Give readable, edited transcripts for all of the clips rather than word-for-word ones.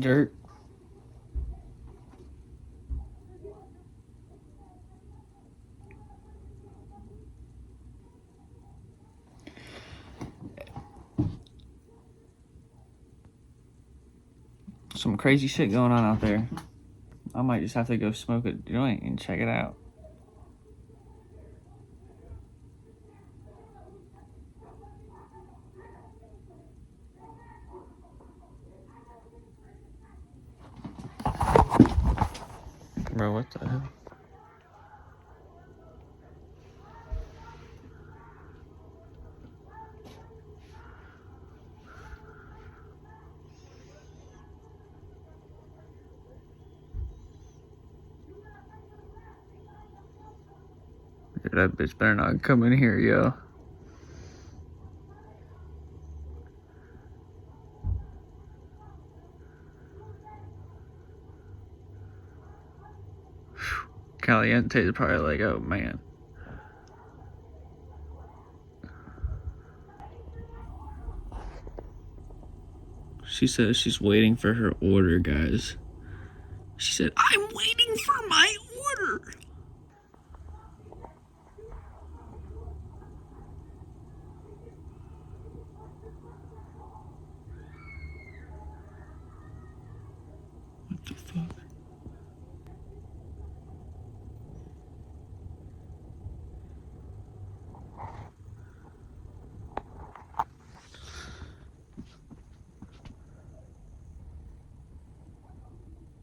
Dirt. Some crazy shit going on out there. I might just have to go smoke a joint and check it out. Bro, what the hell? Dude, that bitch better not come in here, yo. Caliente is probably like, oh man. She says she's waiting for her order, guys. She said, I'm waiting for my order. What the fuck?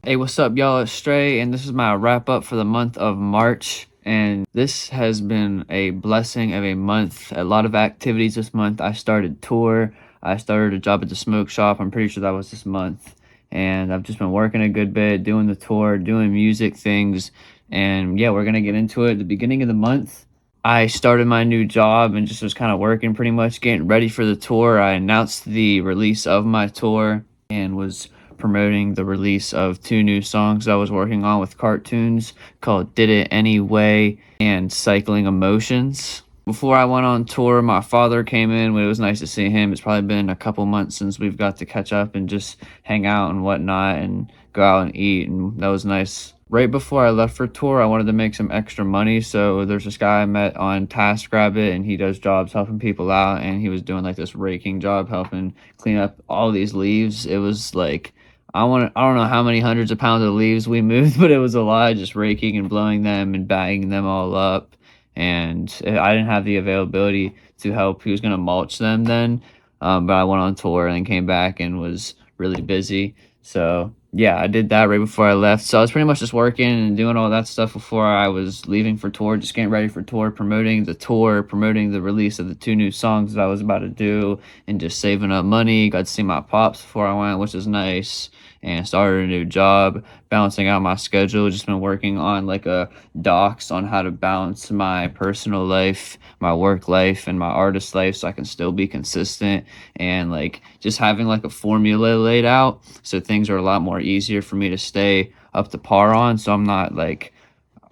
Hey, what's up, y'all? It's Stray, and this is my wrap up for the month of March. And this has been a blessing of a month. A lot of activities this month. I started tour. I started a job at the smoke shop. I'm pretty sure that was this month. And I've just been working a good bit, doing the tour, doing music things. And yeah, we're gonna get into it. At the beginning of the month, I started my new job and just was kind of working pretty much, getting ready for the tour. I announced the release of my tour and was promoting the release of 2 new songs I was working on with cartoons called Did It Anyway and Cycling Emotions. Before I went on tour, my father came in. It was nice to see him. It's probably been a couple months since we've got to catch up and just hang out and whatnot and go out and eat, and that was nice. Right before I left for tour, I wanted to make some extra money, so there's this guy I met on TaskRabbit, and he does jobs helping people out, and he was doing like this raking job, helping clean up all these leaves. It was like I don't know how many hundreds of pounds of leaves we moved, but it was a lot, just raking and blowing them and bagging them all up. And I didn't have the availability to help. He was going to mulch them then, but I went on tour and then came back and was really busy. So yeah, I did that right before I left. So I was pretty much just working and doing all that stuff before I was leaving for tour, just getting ready for tour, promoting the release of the 2 new songs that I was about to do, and just saving up money. Got to see my pops before I went, which is nice, and started a new job, balancing out my schedule. Just been working on like a docs on how to balance my personal life, my work life, and my artist life so I can still be consistent, and like just having like a formula laid out so things are a lot more easier for me to stay up to par on, so I'm not like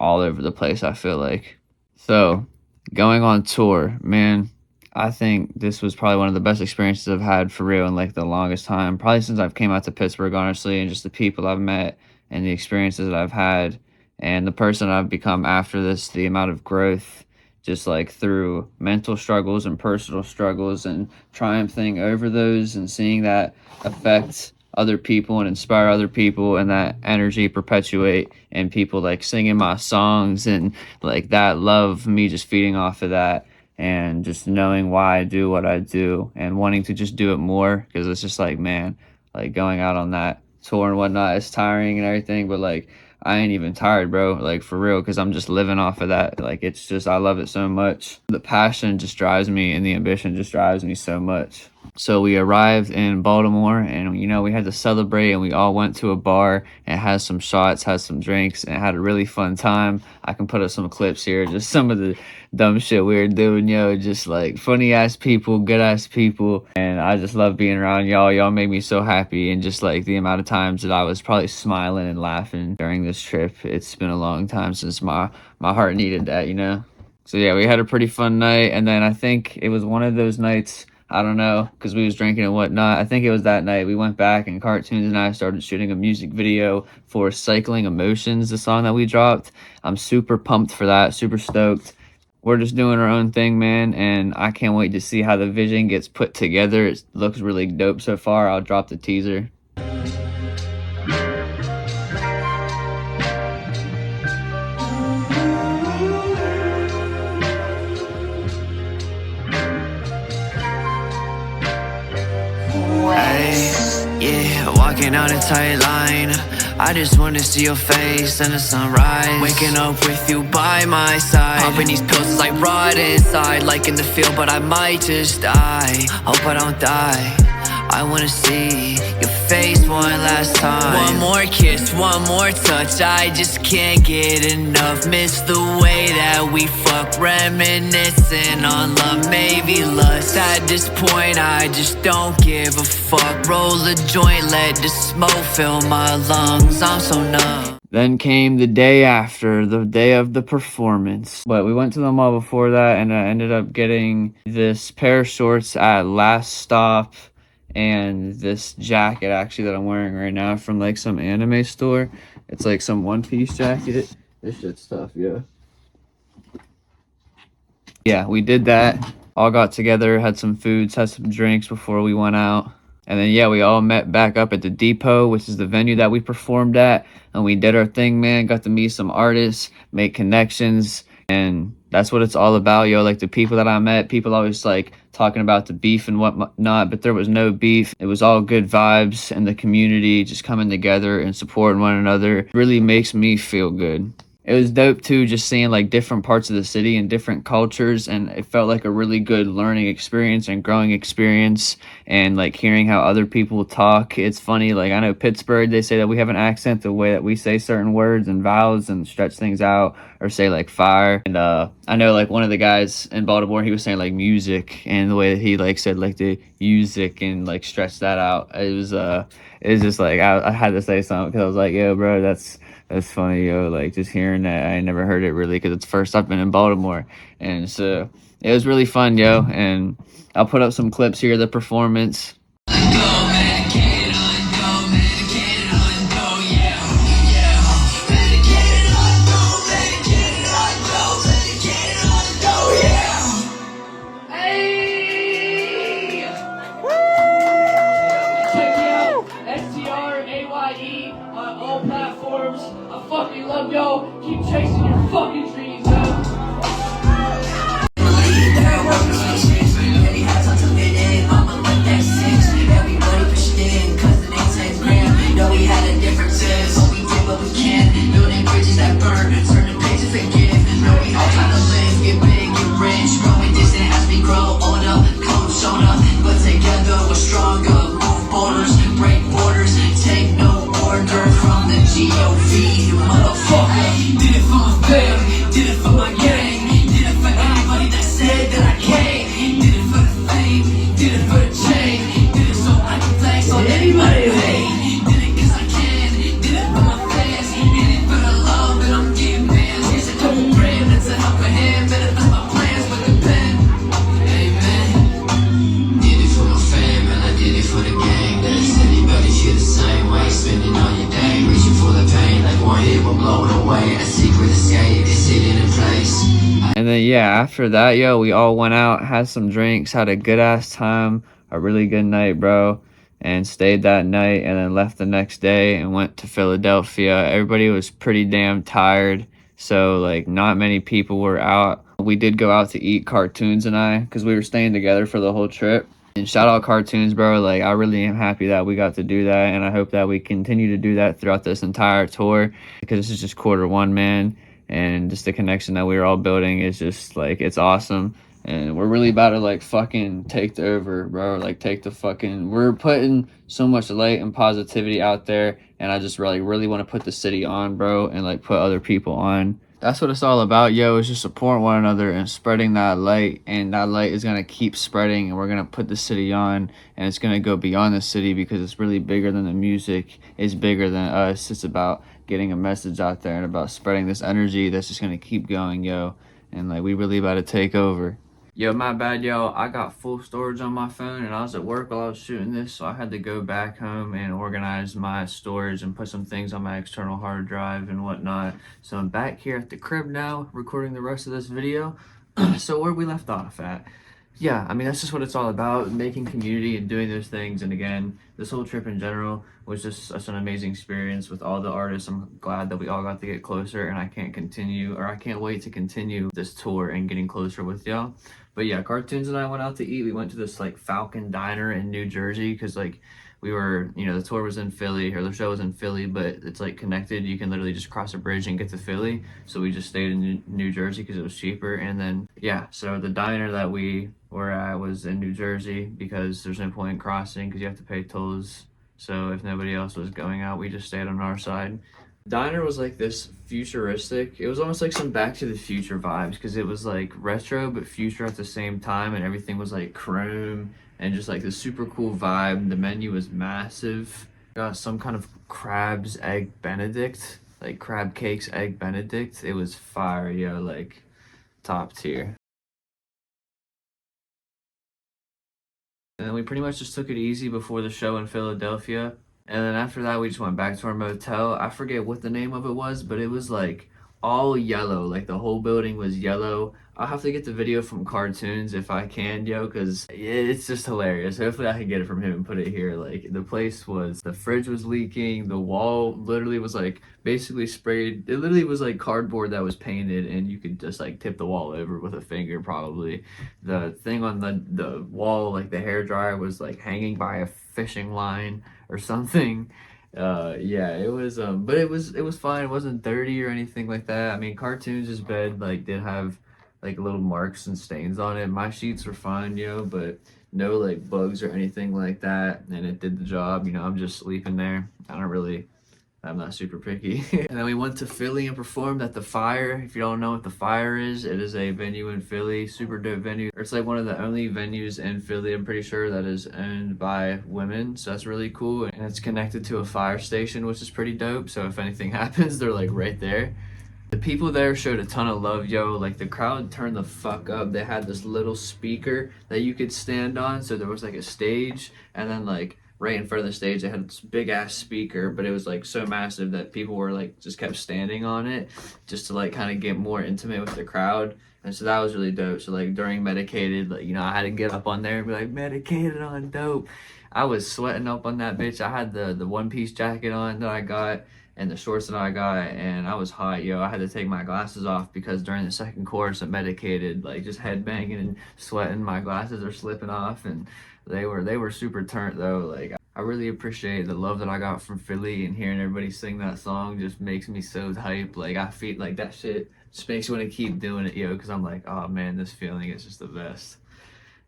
all over the place, I feel like. So going on tour, man, I think this was probably one of the best experiences I've had for real in like the longest time, probably since I've came out to Pittsburgh, honestly, and just the people I've met and the experiences that I've had and the person I've become after this, the amount of growth just like through mental struggles and personal struggles and triumphing over those and seeing that affect other people and inspire other people, and that energy perpetuate and people like singing my songs and like that love, me just feeding off of that and just knowing why I do what I do and wanting to just do it more, because it's just like, man, like going out on that tour and whatnot is tiring and everything, but like I ain't even tired, bro, like for real, because I'm just living off of that. Like it's just, I love it so much. The passion just drives me and the ambition just drives me so much. So we arrived in Baltimore and, you know, we had to celebrate and we all went to a bar and had some shots, had some drinks, and had a really fun time. I can put up some clips here, just some of the dumb shit we were doing, yo, just like funny ass people, good ass people. And I just love being around y'all. Y'all made me so happy. And just like the amount of times that I was probably smiling and laughing during this trip, it's been a long time since my heart needed that, you know? So yeah, we had a pretty fun night. And then I think it was one of those nights I don't know, because we was drinking and whatnot. I think it was that night we went back and Cartoons and I started shooting a music video for Cycling Emotions, the song that we dropped. I'm super pumped for that, super stoked. We're just doing our own thing, man, and I can't wait to see how the vision gets put together. It looks really dope so far. I'll drop the teaser. Yeah, walking on a tight line. I just wanna see your face and the sunrise. Waking up with you by my side. Popping these pills is like rot inside. Like in the field, but I might just die. Hope I don't die. I wanna see your face one last time. One more kiss, one more touch. I just can't get enough. Miss the way that we fuck. Reminiscing on love, maybe lust. At this point I just don't give a fuck. Roll a joint, let the smoke fill my lungs. I'm so numb. Then came the day after, the day of the performance. But we went to the mall before that, and I ended up getting this pair of shorts at Last Stop and this jacket actually that I'm wearing right now from like some anime store. It's like some one-piece jacket. This shit's tough, yeah. Yeah, we did that. All got together, had some foods, had some drinks before we went out. And then, yeah, we all met back up at the Depot, which is the venue that we performed at. And we did our thing, man. Got to meet some artists, make connections. And that's what it's all about, yo. Like, the people that I met, people always, like, talking about the beef and whatnot. But there was no beef. It was all good vibes. And the community just coming together and supporting one another really makes me feel good. It was dope too, just seeing like different parts of the city and different cultures, and it felt like a really good learning experience and growing experience, and like hearing how other people talk. It's funny, like I know Pittsburgh, they say that we have an accent, the way that we say certain words and vowels and stretch things out, or say like fire. And I know like one of the guys in Baltimore, he was saying like music, and the way that he like said like the music and like stretched that out, it was just like I had to say something because I was like, yo bro, that's funny, yo. Like, just hearing that, I never heard it really because it's first I've been in Baltimore. And so it was really fun, yo. And I'll put up some clips here of the performance. StrAye on all platforms. I fucking love y'all. Keep chasing your fucking dreams, yo. Everybody pushed in, cause it ain't 10 grand. No, we had a differences, but we did what we can. Building bridges that burn, turning pages that give. No, we all try to live, get big, get rich. Growing distant as we grow older. Come shown up, but together we're stronger. Move borders, break borders. Take no order from the GOV, you motherfucker. Did it for my fam, did it for my gang. Did it for anybody that said that I can't. Did it for the fame, did it for the change. Did it so I can flex on anybody who hate. Did it cause I can, did it for my fans. Did it for the love that I'm giving fans. Here's a couple grand, that's a help a hand. Manifest my plans with the pen. Amen. Did it for my fam and I did it for the gang. That's anybody feel the same way. Spending all your day, reaching for the pain. Like one hit will blow it away. A secret escape is sitting in place. And then, yeah, after that, yo, we all went out, had some drinks, had a good-ass time, a really good night, bro, and stayed that night, and then left the next day and went to Philadelphia. Everybody was pretty damn tired, so, like, not many people were out. We did go out to eat, Cartoons and I, because we were staying together for the whole trip. And shout out Cartoons, bro. Like, I really am happy that we got to do that, and I hope that we continue to do that throughout this entire tour, because this is just quarter 1, man. And just the connection that we were all building is just like, it's awesome. And we're really about to like fucking take over, bro. Like take the fucking, we're putting so much light and positivity out there. And I just really want to put the city on, bro. And like put other people on. That's what it's all about, yo. Is just supporting one another and spreading that light. And that light is going to keep spreading. And we're going to put the city on. And it's going to go beyond the city because it's really bigger than the music. It's bigger than us. It's about getting a message out there and about spreading this energy that's just going to keep going, yo. And like we really about to take over. Yo, my bad, yo. I got full storage on my phone and I was at work while I was shooting this, so I had to go back home and organize my storage and put some things on my external hard drive and whatnot. So I'm back here at the crib now, recording the rest of this video. So where we left off at. Yeah, I mean, that's just what it's all about, making community and doing those things. And again, this whole trip in general was just such an amazing experience with all the artists. I'm glad that we all got to get closer, and I can't wait to continue this tour and getting closer with y'all. But yeah, Cartoons and I went out to eat. We went to this like Falcon Diner in New Jersey because like we were, the tour was in Philly, or the show was in Philly, but it's like connected. You can literally just cross a bridge and get to Philly. So we just stayed in New Jersey because it was cheaper. And then, yeah, so the diner that we were at was in New Jersey because there's no point in crossing because you have to pay tolls. So if nobody else was going out, we just stayed on our side. Diner was like this futuristic, it was almost like some Back to the Future vibes because it was like retro but future at the same time, and everything was like chrome and just like this super cool vibe. The menu was massive. Got some kind of crab's egg benedict, like crab cakes egg benedict. It was fire, yo, like top tier. And then we pretty much just took it easy before the show in Philadelphia. And then after that, we just went back to our motel. I forget what the name of it was, but it was like all yellow. Like the whole building was yellow. I'll have to get the video from Cartoons if I can, yo, because it's just hilarious. Hopefully I can get it from him and put it here. Like the fridge was leaking. The wall literally was like basically sprayed. It literally was like cardboard that was painted, and you could just like tip the wall over with a finger probably. The thing on the wall, like the hair dryer, was like hanging by a fishing line or something. Yeah, it was but it was fine. It wasn't dirty or anything like that. I mean, Cartoons' bed like did have like little marks and stains on it. My sheets were fine, but no like bugs or anything like that, and it did the job. I'm just sleeping there. I'm not super picky. And then we went to Philly and performed at the Fire. If you don't know what the Fire is, it is a venue in Philly, super dope venue. It's like one of the only venues in Philly, I'm pretty sure, that is owned by women. So that's really cool. And it's connected to a fire station, which is pretty dope. So if anything happens, they're like right there. The people there showed a ton of love, yo. Like the crowd turned the fuck up. They had this little speaker that you could stand on. So there was like a stage, and then like right in front of the stage they had this big ass speaker, but it was like so massive that people were like just kept standing on it just to like kind of get more intimate with the crowd. And so that was really dope. So like during Medicated, like I had to get up on there and be like, Medicated on dope. I was sweating up on that bitch. I had the one-piece jacket on that I got and the shorts that I got, and I was hot, yo. I had to take my glasses off because during the second chorus of Medicated, like just headbanging and sweating, my glasses are slipping off, and they were super turnt though. Like I really appreciate the love that I got from Philly, and hearing everybody sing that song just makes me so hype. Like I feel like that shit just makes me want to keep doing it, yo, because I'm like, oh man, this feeling is just the best.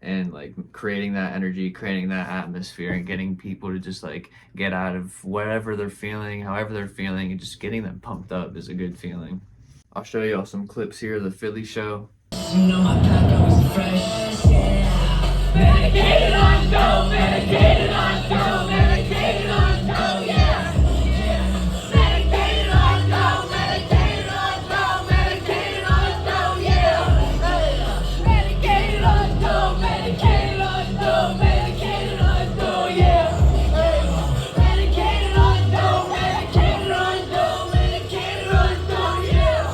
And like creating that energy, creating that atmosphere, and getting people to just like get out of whatever they're feeling, however they're feeling, and just getting them pumped up is a good feeling. I'll show y'all some clips here of the Philly show. My pack was fresh, yeah. Medicated on dope, medicated on dope, medicated on dope, yeah. Medicated on dope, medicated on dope, medicated on dope, yeah. Medicated on dope, medicated on dope, medicated on dope, yeah. Medicated on dope, medicated on dope, medicated on dope, yeah.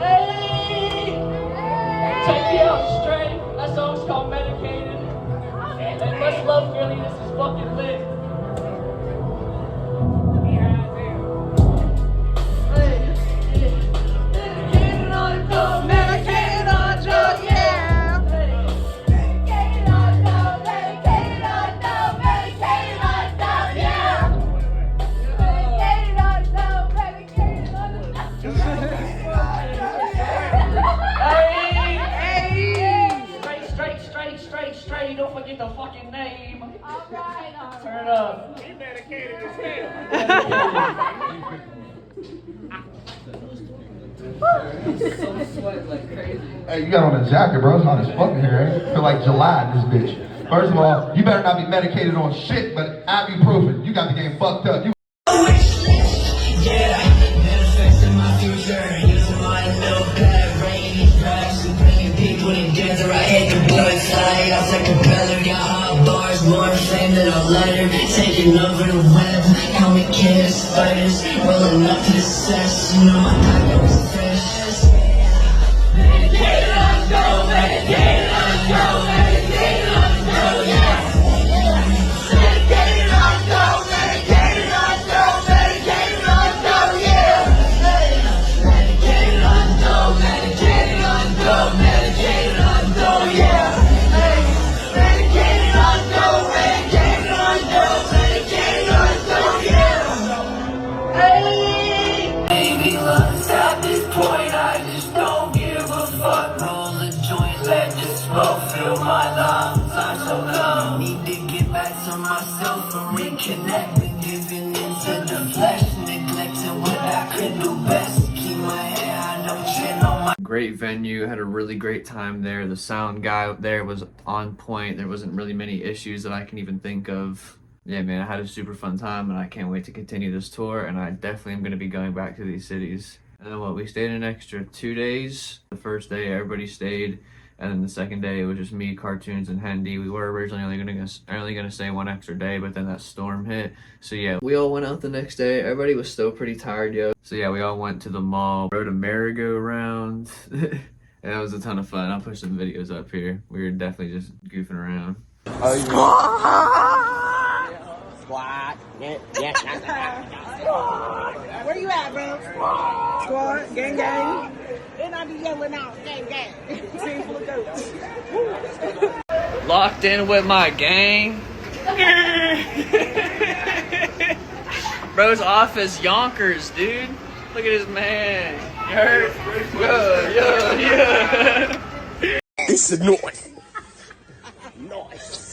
Hey, take me out straight. That song's called Medicated. And let's love Philly. This is fucking lit. Medicated on dope, medicated on dope, yeah. Medicated on dope, medicated on dope, medicated on dope, yeah. Medicated on dope, medicated on dope. Hey! Straight. Don't forget the fucking name. All right. Turn it up. He medicated as hell. So sweat like crazy. Hey, you got on a jacket, bro. It's hot as fuck in here, ain't it? Feel like July in this bitch. First of all, you better not be medicated on shit, but ibuprofen. You got the game fucked up. Yeah, manifesting my future. Using my notepad, writing these tracks and bringing people together. I More fame than a letter, taking over the web. Call me kid spiders, rolling up to the cess. You know my pocket was fresh. Medicated on go, medicated on go, medicated on go, yeah. Medicated on go, medicated on go, medicated on go, yeah. Medicated on go, medicated on go, medicated on go, yeah. Medicated on go, medicated on go, medicated on go, yeah. Hey, baby, let's at this point, I just don't give a fuck. Roll a joint, let the smoke fill my lungs. I'm so numb. Need to get back to myself and reconnect and giving into the flesh, neglecting what I could do best. Keep my head high, no chin on my. Great venue, had a really great time there. The sound guy up there was on point. There wasn't really many issues that I can even think of. Yeah, man, I had a super fun time and I can't wait to continue this tour, and I definitely am going to be going back to these cities. And then what, we stayed an extra 2 days. The first day everybody stayed, and then the second day it was just me, Cartoons, and Hendy. We were originally only gonna stay one extra day, but then that storm hit. So yeah, we all went out the next day. Everybody was still pretty tired, yo. So yeah, we all went to the mall, rode a merry-go-round. And that was a ton of fun. I'll put some videos up here. We were definitely just goofing around. Squad. Where you at, bro? Squad. Gang, gang. And I be yelling out, gang, gang. Team full of goats. Locked in with my gang. Bro's off as Yonkers, dude. Look at his man. You heard? Yo. It's a noise.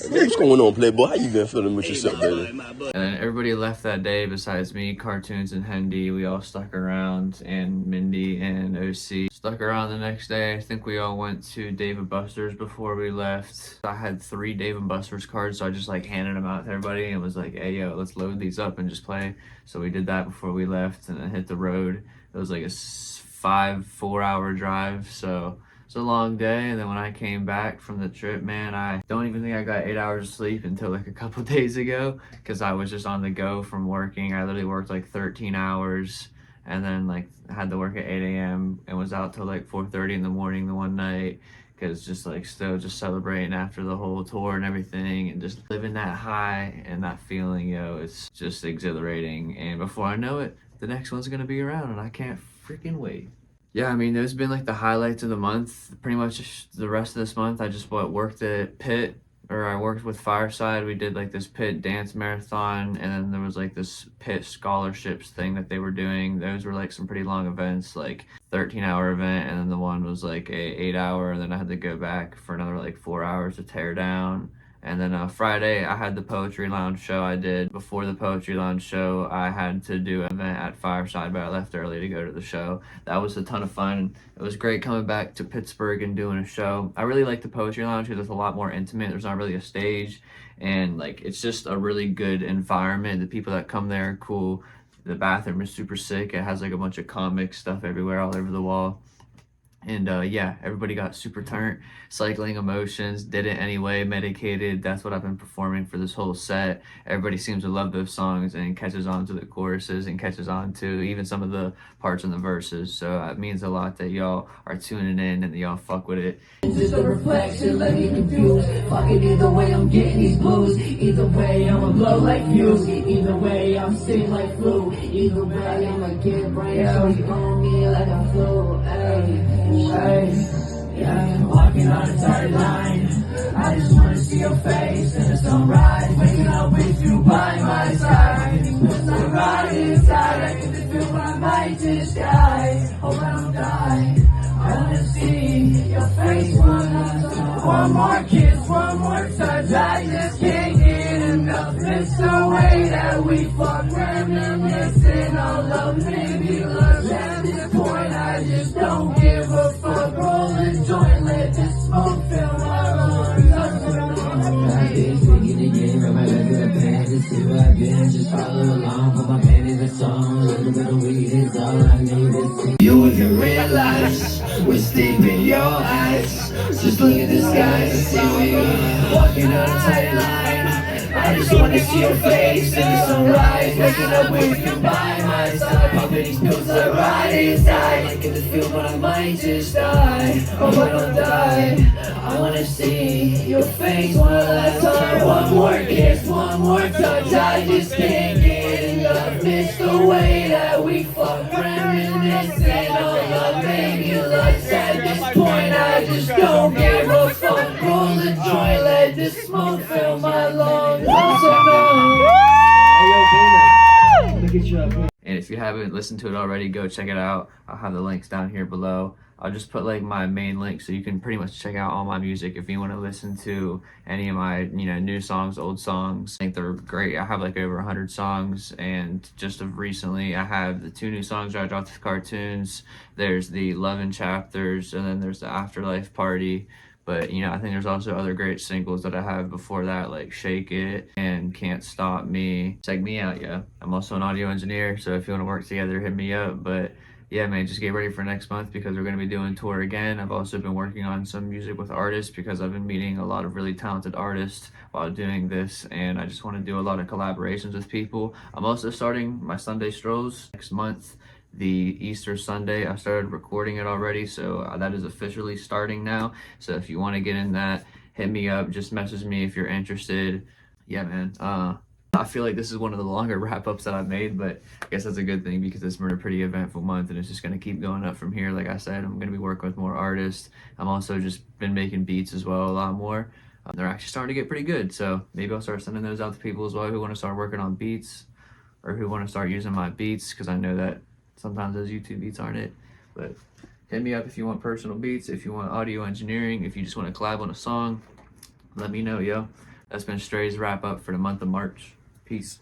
Hey, what's going on, Playboy? How you been feeling with yourself, baby? And then everybody left that day besides me, Cartoons, and Hendy. We all stuck around, and Mindy and OC stuck around the next day. I think we all went to Dave & Buster's before we left. I had 3 Dave & Buster's cards, so I just like handed them out to everybody and was like, hey, yo, let's load these up and just play. So we did that before we left and then hit the road. It was like a 4-hour drive, so it's a long day. And then when I came back from the trip, man, I don't even think I got 8 hours of sleep until like a couple days ago, because I was just on the go from working. I literally worked like 13 hours and then like had to work at 8 a.m. and was out till like 4:30 in the morning the one night, because just like still just celebrating after the whole tour and everything, and just living that high and that feeling, yo, it's just exhilarating. And before I know it, the next one's gonna be around and I can't freaking wait. Yeah, I mean, those have been like the highlights of the month. Pretty much the rest of this month, I just worked at Pitt, or I worked with Fireside. We did like this Pitt dance marathon, and then there was like this Pitt scholarships thing that they were doing. Those were like some pretty long events, like 13-hour event, and then the one was like a 8-hour, and then I had to go back for another like 4 hours to tear down. And then Friday, I had the Poetry Lounge show I did. Before the Poetry Lounge show, I had to do an event at Fireside, but I left early to go to the show. That was a ton of fun. It was great coming back to Pittsburgh and doing a show. I really like the Poetry Lounge because it's a lot more intimate. There's not really a stage, and like it's just a really good environment. The people that come there are cool. The bathroom is super sick. It has like a bunch of comic stuff everywhere, all over the wall. And yeah, everybody got super turned. Cycling Emotions, Did It Anyway, Medicated. That's what I've been performing for this whole set. Everybody seems to love those songs and catches on to the choruses and catches on to even some of the parts in the verses. So it means a lot that y'all are tuning in and that y'all fuck with it. It's just a reflection, let me confused. Fuck it, either way I'm getting these blues. Either way I'ma blow like fuse. Either way I'm sick like flu. Either way I'ma get brain surgery on me like a flu. Yeah, walking on a tight line. I just wanna see your face in the sunrise. Waking up with you by my side. With the ride inside, I can just feel my mind to the sky. Hope I don't die. I wanna see your face one more kiss, one more touch. I just can't get enough. It's the way that we fuck, reminiscing all of maybe love. At this point, I just don't give a fuck. Roll a joint, let the smoke fill my lungs. I've been singing again, rub my leg to the band, just see where I've been. Just follow along, put my pen in the song. A little bit of weed is all I need to see. You even realize what's deep in your eyes. Just look at the sky and see where you are. Walking on a tight line. I just wanna see your face in the sunrise, waking up with you by my side. Popping these pills I ride inside, like in the field, but I might just die. Hope I don't die. I wanna see your face one last time. One more kiss, one more touch. I just can't get enough. Miss the way that we fuck, reminiscing on love, maybe lust. At this point, I just don't give a fuck. Roll a joint, let the smoke fill my lungs. I'm so numb. And if you haven't listened to it already, go check it out. I'll have the links down here below. I'll just put like my main link so you can pretty much check out all my music if you want to listen to any of my, new songs, old songs. I think they're great. I have like over 100 songs, and just of recently I have the 2 new songs that I dropped with cartoons. There's the Love and Chapters, and then there's the Afterlife Party. But, I think there's also other great singles that I have before that, like Shake It and Can't Stop Me. Check me out, yeah. I'm also an audio engineer, so if you want to work together, hit me up. But yeah, man, just get ready for next month because we're going to be doing tour again. I've also been working on some music with artists because I've been meeting a lot of really talented artists while doing this, and I just want to do a lot of collaborations with people. I'm also starting my Sunday Strolls next month, the Easter Sunday. I started recording it already, so that is officially starting now. So if you want to get in that, hit me up, just message me if you're interested. Yeah, man. I feel like this is one of the longer wrap-ups that I've made, but I guess that's a good thing because it's been a pretty eventful month and it's just going to keep going up from here. Like I said, I'm going to be working with more artists. I'm also just been making beats as well a lot more. They're actually starting to get pretty good, so maybe I'll start sending those out to people as well who want to start working on beats or who want to start using my beats, because I know that sometimes those YouTube beats aren't it. But hit me up if you want personal beats, if you want audio engineering, if you just want to collab on a song, let me know, yo. That's been StrAye's wrap up for the month of March. Peace.